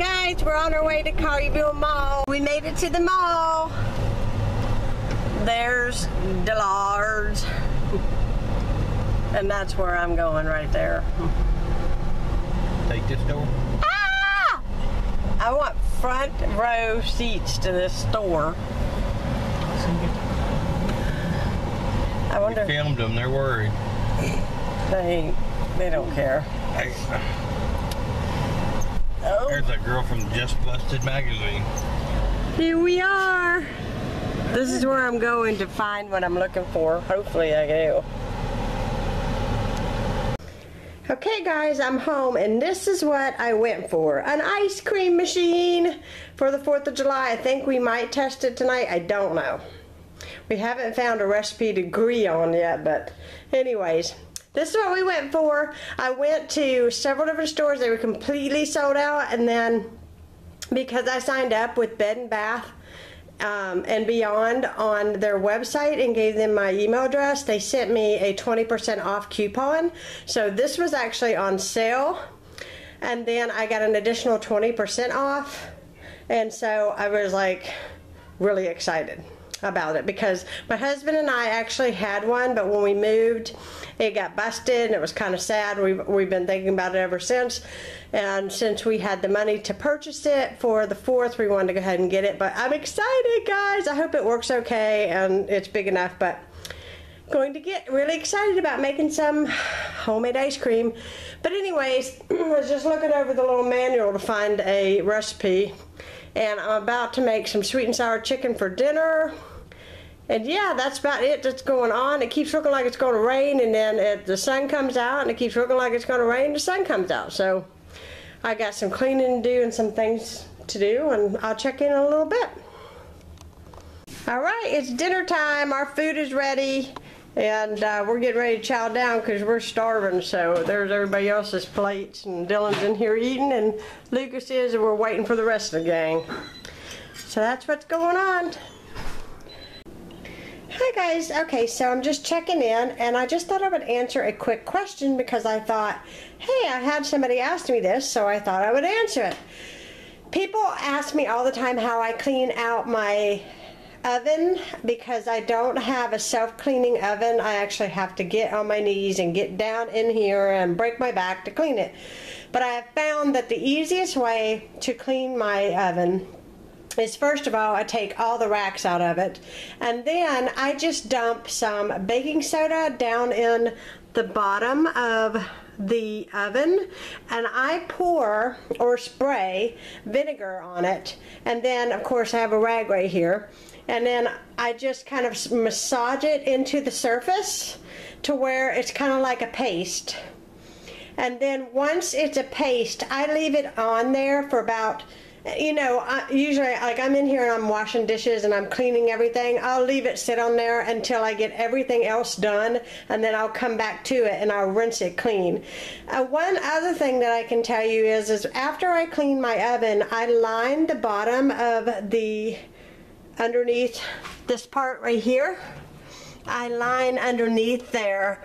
guys, we're on our way to Collierville Mall. We made it to the mall. There's Dillard's. And that's where I'm going right there. Take this door. Ah! I want front row seats to this store. I wonder. We filmed them, they're worried. They don't care. Hey. Oh. There's a girl from Just Busted magazine. Here we are. This is where I'm going to find what I'm looking for. Hopefully I do. Okay guys, I'm home and this is what I went for. An ice cream machine for the 4th of July. I think we might test it tonight. I don't know. We haven't found a recipe to agree on yet, but anyways, this is what we went for. I went to several different stores. They were completely sold out, and then because I signed up with Bed and Bath and Beyond on their website and gave them my email address, they sent me a 20% off coupon. So this was actually on sale, and then I got an additional 20% off, and so I was like really excited about it because my husband and I actually had one, but when we moved it got busted and it was kind of sad. We've been thinking about it ever since, and since we had the money to purchase it for the 4th, we wanted to go ahead and get it. But I'm excited guys. I hope it works okay and it's big enough, but going to get really excited about making some homemade ice cream. But anyways, I was just looking over the little manual to find a recipe, and I'm about to make some sweet and sour chicken for dinner. And yeah, that's about it that's going on. It keeps looking like it's going to rain, and then the sun comes out, and it keeps looking like it's going to rain, the sun comes out. So I got some cleaning to do and some things to do, and I'll check in a little bit. Alright, it's dinner time. Our food is ready, and we're getting ready to chow down because we're starving. So there's everybody else's plates, and Dylan's in here eating, and Lucas is, and we're waiting for the rest of the gang. So that's what's going on. Hi guys, okay, so I'm just checking in, and I just thought I would answer a quick question because I thought, hey, I had somebody ask me this, so I thought I would answer it. People ask me all the time how I clean out my oven because I don't have a self-cleaning oven. I actually have to get on my knees and get down in here and break my back to clean it. But I have found that the easiest way to clean my oven is, first of all, I take all the racks out of it, and then I just dump some baking soda down in the bottom of the oven, and I pour or spray vinegar on it, and then of course I have a rag right here, and then I just kind of massage it into the surface to where it's kind of like a paste. And then once it's a paste, I leave it on there for about, you know, usually like I'm in here and I'm washing dishes and I'm cleaning everything. I'll leave it sit on there until I get everything else done, and then I'll come back to it and I'll rinse it clean. One other thing that I can tell you is after I clean my oven, I line the bottom of the underneath this part right here. I line underneath there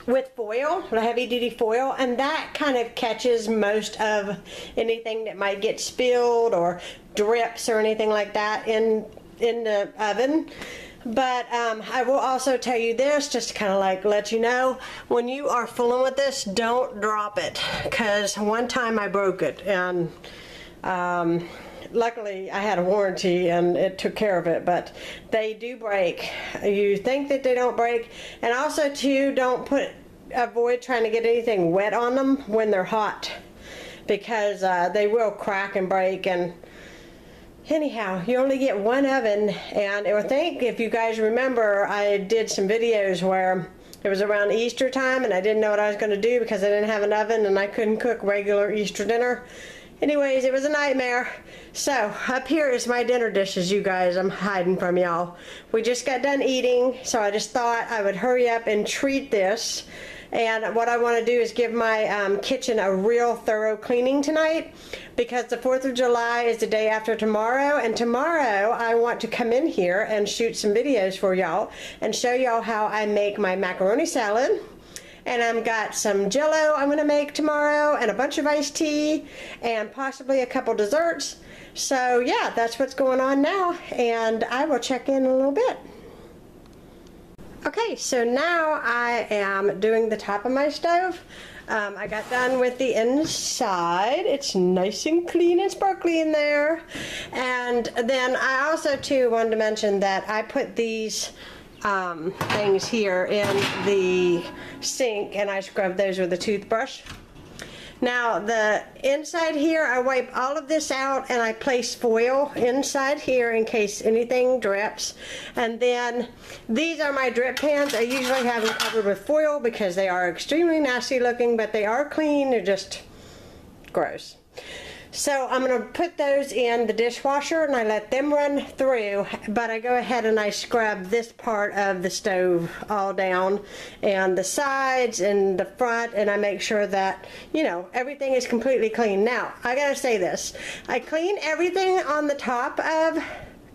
with foil, heavy duty foil, and that kind of catches most of anything that might get spilled or drips or anything like that in the oven. But I will also tell you this, just to kind of like let you know, when you are fooling with this, don't drop it, because one time I broke it, and luckily I had a warranty and it took care of it, but they do break. You think that they don't break, and also too, avoid trying to get anything wet on them when they're hot, because they will crack and break. And anyhow, you only get one oven, and I think if you guys remember, I did some videos where it was around Easter time and I didn't know what I was going to do because I didn't have an oven and I couldn't cook regular Easter dinner. Anyways, it was a nightmare. So up here is my dinner dishes, you guys. I'm hiding from y'all. We just got done eating, so I just thought I would hurry up and treat this. And what I want to do is give my kitchen a real thorough cleaning tonight, because the 4th of July is the day after tomorrow, and tomorrow I want to come in here and shoot some videos for y'all and show y'all how I make my macaroni salad and I've got some Jello I'm going to make tomorrow, and a bunch of iced tea, and possibly a couple desserts. So yeah, that's what's going on now, and I will check in a little bit. Okay, so now I am doing the top of my stove. I got done with the inside. It's nice and clean and sparkly in there. And then I also too wanted to mention that I put these things here in the sink, and I scrub those with a toothbrush. Now the inside here, I wipe all of this out and I place foil inside here in case anything drips. And then these are my drip pans. I usually have them covered with foil because they are extremely nasty looking, but they are clean. They're just gross. So I'm going to put those in the dishwasher and I let them run through, but I go ahead and I scrub this part of the stove all down, and the sides and the front, and I make sure that, you know, everything is completely clean. Now, I gotta say this, I clean everything on the top of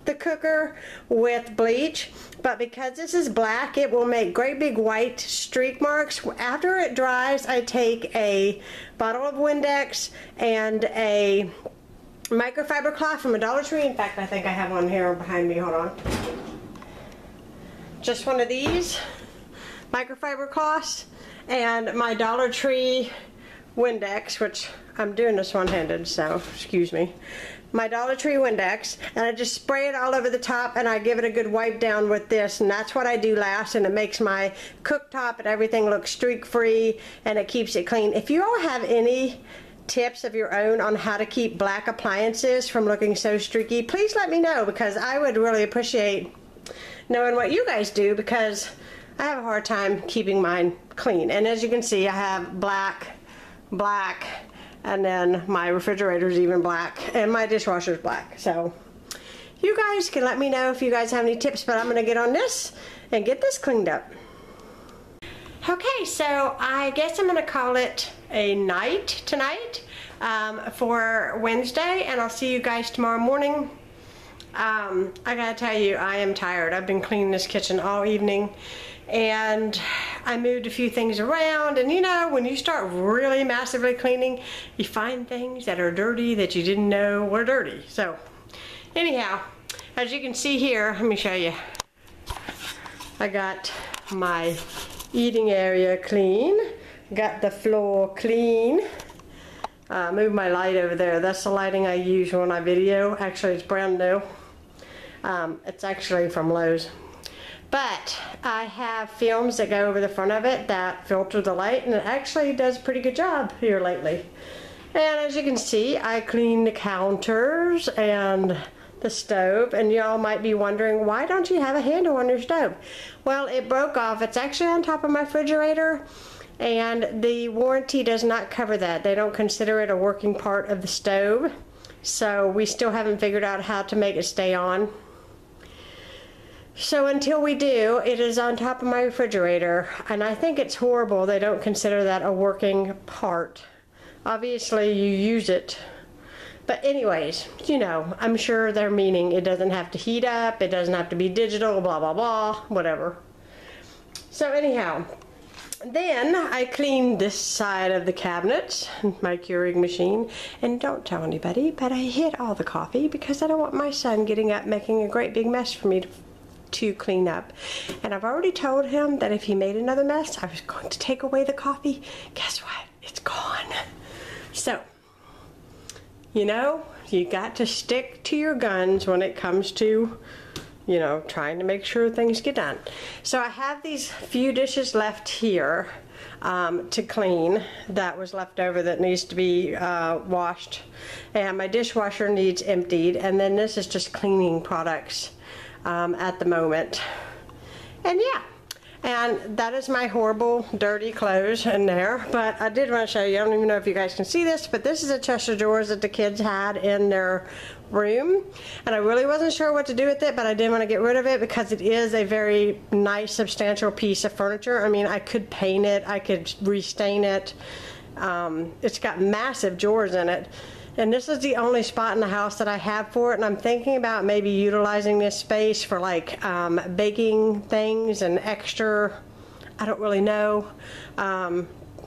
the cooker with bleach, but because this is black, it will make great big white streak marks. After it dries, I take a bottle of Windex and a microfiber cloth from a Dollar Tree. In fact, I think I have one here behind me. Hold on. Just one of these microfiber cloths and my Dollar Tree Windex, which I'm doing this one-handed, so excuse me. My Dollar Tree Windex, and I just spray it all over the top, and I give it a good wipe down with this, and that's what I do last, and it makes my cooktop and everything look streak free, and it keeps it clean. If you all have any tips of your own on how to keep black appliances from looking so streaky, please let me know, because I would really appreciate knowing what you guys do, because I have a hard time keeping mine clean. And as you can see, I have black, and then my refrigerator's even black, and my dishwasher's black. So you guys can let me know if you guys have any tips, but I'm gonna get on this and get this cleaned up. Okay, so I guess I'm gonna call it a night tonight for Wednesday, and I'll see you guys tomorrow morning. I gotta tell you, I am tired. I've been cleaning this kitchen all evening, and I moved a few things around, and you know, when you start really massively cleaning, you find things that are dirty that you didn't know were dirty. So anyhow, as you can see here, let me show you. I got my eating area clean, got the floor clean. Move my light over there. That's the lighting I use when I video. Actually, it's brand new. It's actually from Lowe's. But I have films that go over the front of it that filter the light, and it actually does a pretty good job here lately. And as you can see, I cleaned the counters and the stove, and y'all might be wondering, why don't you have a handle on your stove? Well, it broke off. It's actually on top of my refrigerator, and the warranty does not cover that. They don't consider it a working part of the stove, so we still haven't figured out how to make it stay on. So until we do, it is on top of my refrigerator, and I think it's horrible they don't consider that a working part. Obviously you use it, but anyways, you know, I'm sure they're meaning it doesn't have to heat up, it doesn't have to be digital, blah blah blah, whatever. So anyhow, then I cleaned this side of the cabinet, my Keurig machine, and don't tell anybody, but I hid all the coffee because I don't want my son getting up making a great big mess for me to clean up. And I've already told him that if he made another mess, I was going to take away the coffee. Guess what? It's gone. So, you know, you got to stick to your guns when it comes to, you know, trying to make sure things get done. So I have these few dishes left here to clean that was left over that needs to be washed, and my dishwasher needs emptied, and then this is just cleaning products at the moment. And yeah, and that is my horrible dirty clothes in there. But I did want to show you, I don't even know if you guys can see this, but this is a chest of drawers that the kids had in their room, and I really wasn't sure what to do with it, but I did want to get rid of it because it is a very nice substantial piece of furniture. I mean, I could paint it, I could restain it. It's got massive drawers in it, and this is the only spot in the house that I have for it, and I'm thinking about maybe utilizing this space for like baking things and extra I don't really know,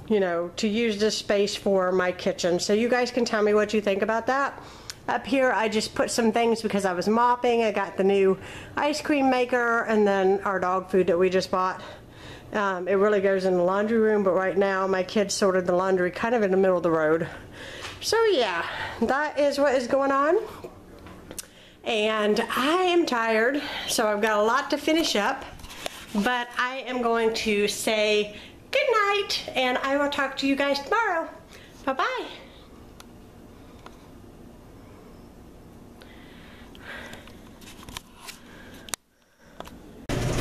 you know, to use this space for my kitchen. So you guys can tell me what you think about that. Up here I just put some things because I was mopping. I got the new ice cream maker and then our dog food that we just bought. It really goes in the laundry room, but right now my kids sorted the laundry kind of in the middle of the road. So yeah, that is what is going on. And I am tired, so I've got a lot to finish up, but I am going to say good night, and I will talk to you guys tomorrow. Bye-bye.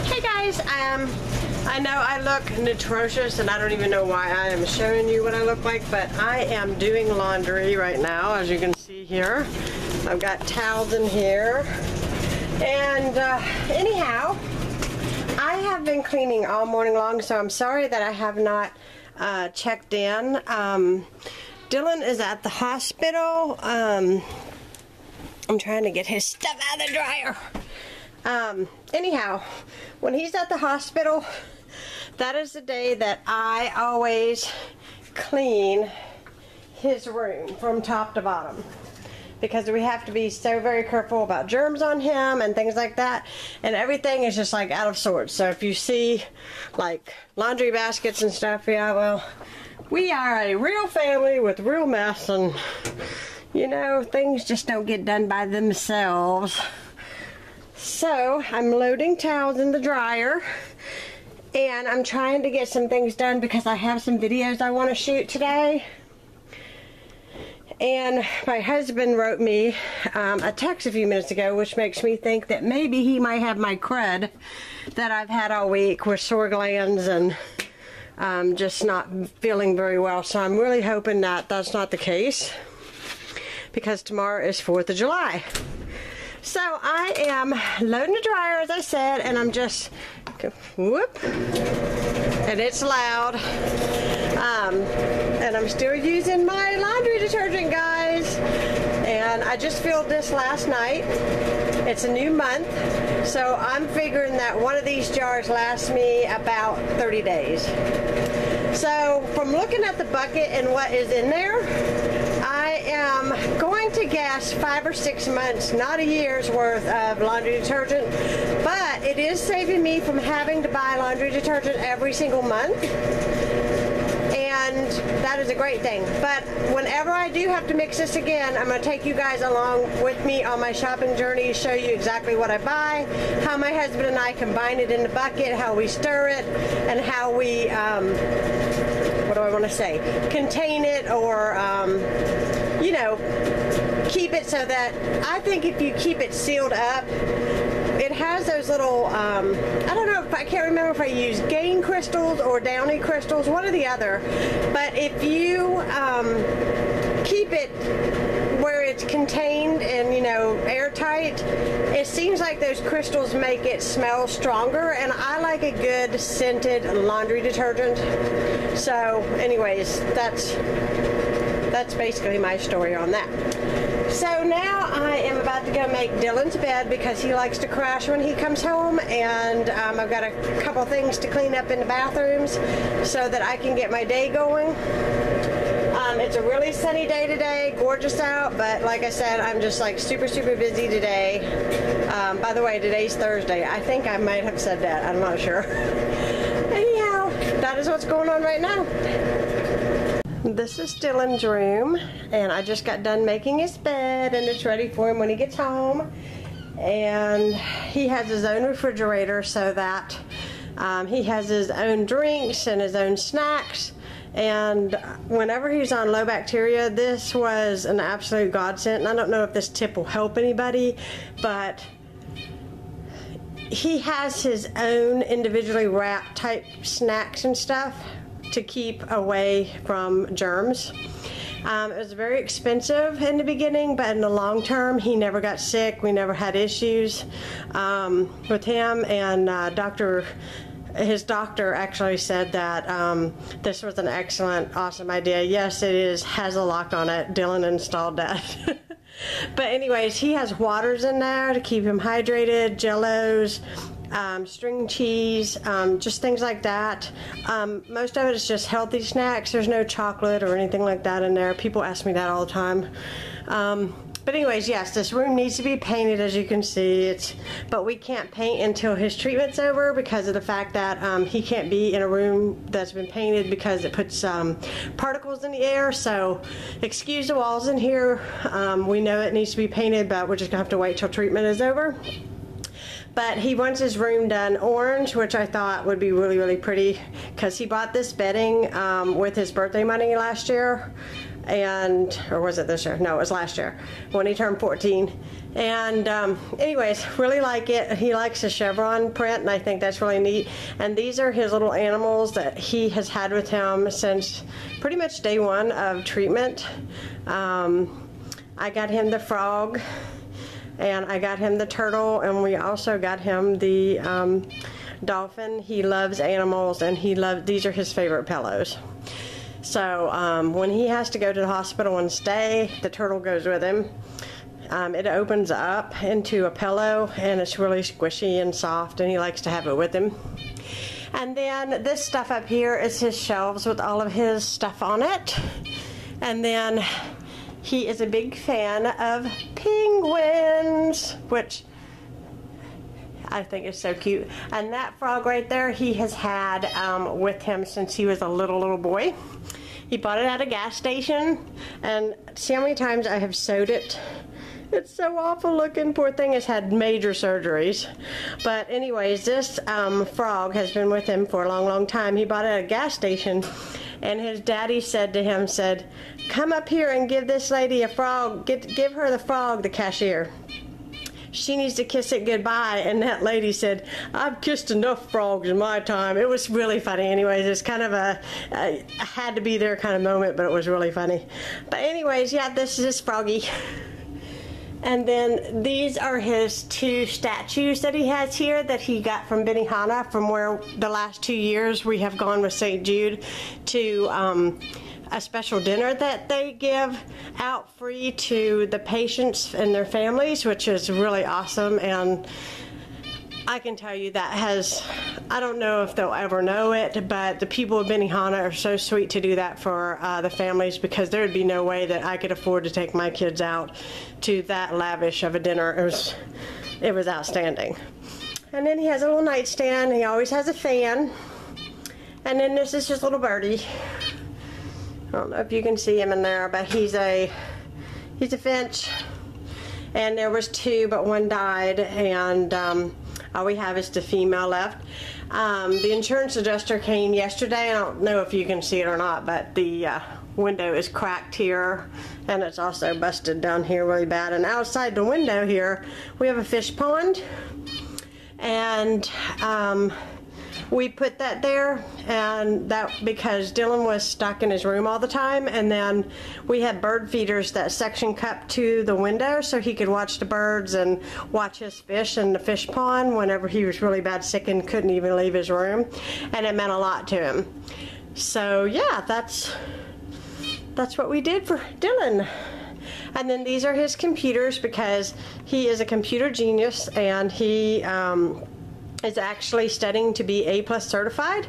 Hey guys, I know I look atrocious and I don't even know why I am showing you what I look like, but I am doing laundry right now, as you can see here. I've got towels in here. And anyhow, I have been cleaning all morning long, so I'm sorry that I have not checked in. Dylan is at the hospital. I'm trying to get his stuff out of the dryer. Anyhow, when he's at the hospital, that is the day that I always clean his room from top to bottom, because we have to be so very careful about germs on him and things like that, and everything is just like out of sorts. So if you see like laundry baskets and stuff, yeah, well, we are a real family with real mess, and you know, things just don't get done by themselves. So I'm loading towels in the dryer, and I'm trying to get some things done because I have some videos I want to shoot today. And my husband wrote me a text a few minutes ago, which makes me think that maybe he might have my crud that I've had all week with sore glands and just not feeling very well. So I'm really hoping that that's not the case, because tomorrow is 4th of July. So I am loading the dryer, as I said, and I'm just, whoop, and it's loud. And I'm still using my laundry detergent, guys. And I just filled this last night. It's a new month, so I'm figuring that one of these jars lasts me about 30 days. So from looking at the bucket and what is in there, I am going to guess 5 or 6 months, not a year's worth of laundry detergent, but it is saving me from having to buy laundry detergent every single month, and that is a great thing. But whenever I do have to mix this again, I'm going to take you guys along with me on my shopping journey, show you exactly what I buy, how my husband and I combine it in the bucket, how we stir it, and how we, what do I want to say, contain it, or, you know, keep it so that, I think if you keep it sealed up, it has those little, I don't know, I can't remember if I use Gain crystals or Downy crystals, one or the other, but if you keep it where it's contained and, you know, airtight, it seems like those crystals make it smell stronger, and I like a good scented laundry detergent. So anyways, that's basically my story on that. So now I am about to go make Dylan's bed because he likes to crash when he comes home, and I've got a couple things to clean up in the bathrooms so that I can get my day going. It's a really sunny day today, gorgeous out, but like I said, I'm just like super busy today. By the way, today's Thursday. I think I might have said that, I'm not sure. Anyhow, that is what's going on right now. This is Dylan's room, and I just got done making his bed, and it's ready for him when he gets home. And he has his own refrigerator so that he has his own drinks and his own snacks. And whenever he's on low bacteria, this was an absolute godsend. And I don't know if this tip will help anybody, but he has his own individually wrapped type snacks and stuff to keep away from germs. It was very expensive in the beginning, but in the long term, he never got sick. We never had issues with him, and his doctor actually said that this was an excellent, awesome idea. Yes, it has a lock on it. Dylan installed that. But anyways, he has waters in there to keep him hydrated, Jellos, string cheese, just things like that. Most of it is just healthy snacks. There's no chocolate or anything like that in there. People ask me that all the time. But anyways, yes, this room needs to be painted, as you can see. But we can't paint until his treatment's over because of the fact that he can't be in a room that's been painted because it puts particles in the air. So excuse the walls in here. We know it needs to be painted, but we're just gonna have to wait till treatment is over. But he wants his room done orange, which I thought would be really, really pretty because he bought this bedding with his birthday money last year. Or was it this year? No, it was last year when he turned 14. And anyways, really like it. He likes the chevron print, and I think that's really neat. And these are his little animals that he has had with him since pretty much day one of treatment. I got him the frog, and I got him the turtle, and we also got him the dolphin. He loves animals, and these are his favorite pillows. So when he has to go to the hospital and stay, the turtle goes with him. It opens up into a pillow, and it's really squishy and soft, and he likes to have it with him. And then this stuff up here is his shelves with all of his stuff on it. And then he is a big fan of penguins, which I think is so cute. And that frog right there, he has had with him since he was a little boy. He bought it at a gas station, and see how many times I have sewed it. It's so awful looking. Poor thing has had major surgeries. But anyways, this frog has been with him for a long time. He bought it at a gas station, and his daddy said to him, come up here and give this lady a frog. Give her the frog, the cashier. She needs to kiss it goodbye. And that lady said, I've kissed enough frogs in my time. It was really funny. Anyways, it's kind of a had to be there kind of moment, but it was really funny. But anyways, yeah, this is Froggy. And then these are his two statues that he has here that he got from Benihana, from where the last 2 years we have gone with St. Jude to a special dinner that they give out free to the patients and their families, which is really awesome. And I can tell you that I don't know if they'll ever know it, but the people of Benihana are so sweet to do that for the families, because there would be no way that I could afford to take my kids out to that lavish of a dinner. It was outstanding. And then he has a little nightstand. He always has a fan. And then this is his little birdie. I don't know if you can see him in there, but he's a finch. And there was two, but one died, and all we have is the female left. The insurance adjuster came yesterday. I don't know if you can see it or not, but the window is cracked here, and it's also busted down here really bad. And outside the window here, we have a fish pond, and we put that there, and that because Dylan was stuck in his room all the time. And then we had bird feeders that section cup to the window so he could watch the birds and watch his fish in the fish pond whenever he was really bad sick and couldn't even leave his room. And it meant a lot to him. So yeah, that's what we did for Dylan. And then these are his computers, because he is a computer genius, and he is actually studying to be A+ certified.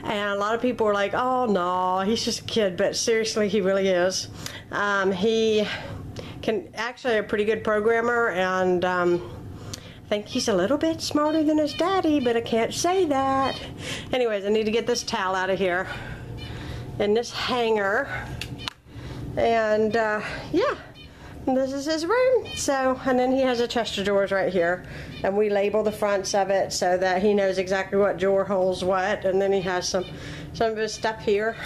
And a lot of people were like, oh no, he's just a kid, but seriously, he really is. He can actually a pretty good programmer, and I think he's a little bit smarter than his daddy, but I can't say that. Anyways, I need to get this towel out of here in this hanger. And yeah, this is his room. So, and then he has a chest of drawers right here, and we label the fronts of it so that he knows exactly what drawer holds what. And then he has some of his stuff here.